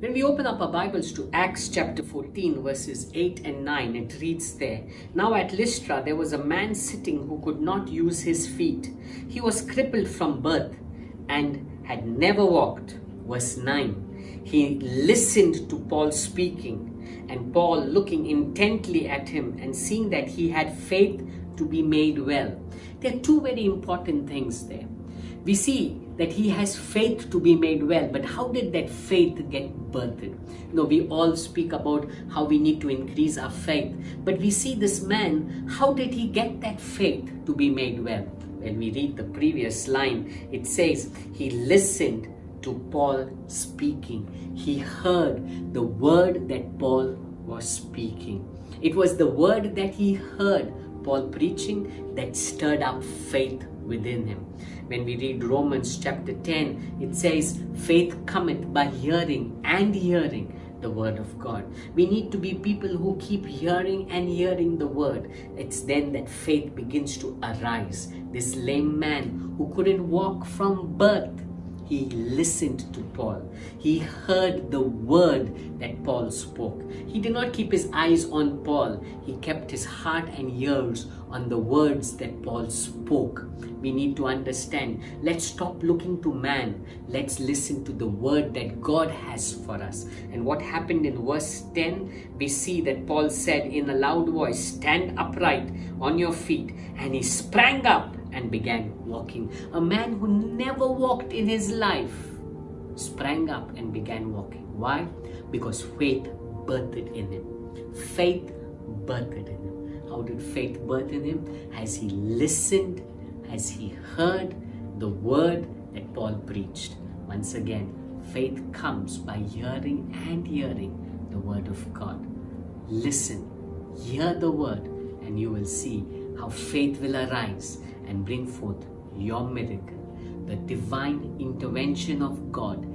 When we open up our Bibles to Acts chapter 14 verses 8 and 9, it reads there, "Now at Lystra there was a man sitting who could not use his feet. He was crippled from birth and had never walked." Verse 9, "He listened to Paul speaking, and Paul, looking intently at him and seeing that he had faith to be made well." There are two very important things there. We see that he has faith to be made well, but how did that faith get birthed? We all speak about how we need to increase our faith, but we see this man, how did he get that faith to be made well? When we read the previous line, it says he listened to Paul speaking. He heard the word that Paul was speaking. It was the word that he heard Paul preaching that stirred up faith within him. When we read Romans chapter 10, it says, "Faith cometh by hearing, and hearing the word of God." We need to be people who keep hearing and hearing the word. It's then that faith begins to arise. This lame man who couldn't walk from birth, he listened to Paul. He heard the word that Paul spoke. He did not keep his eyes on Paul. He kept his heart and ears on the words that Paul spoke. We need to understand. Let's stop looking to man. Let's listen to the word that God has for us. And what happened in verse 10, we see that Paul said in a loud voice, "Stand upright on your feet." And he sprang up and began walking. A man who never walked in his life sprang up and began walking. Why? Because faith birthed in him. Faith birthed in him. How did faith birth in him? As he listened, as he heard the word that Paul preached. Once again, faith comes by hearing and hearing the word of God. Listen, hear the word, and you will see how faith will arise and bring forth your miracle. The divine intervention of God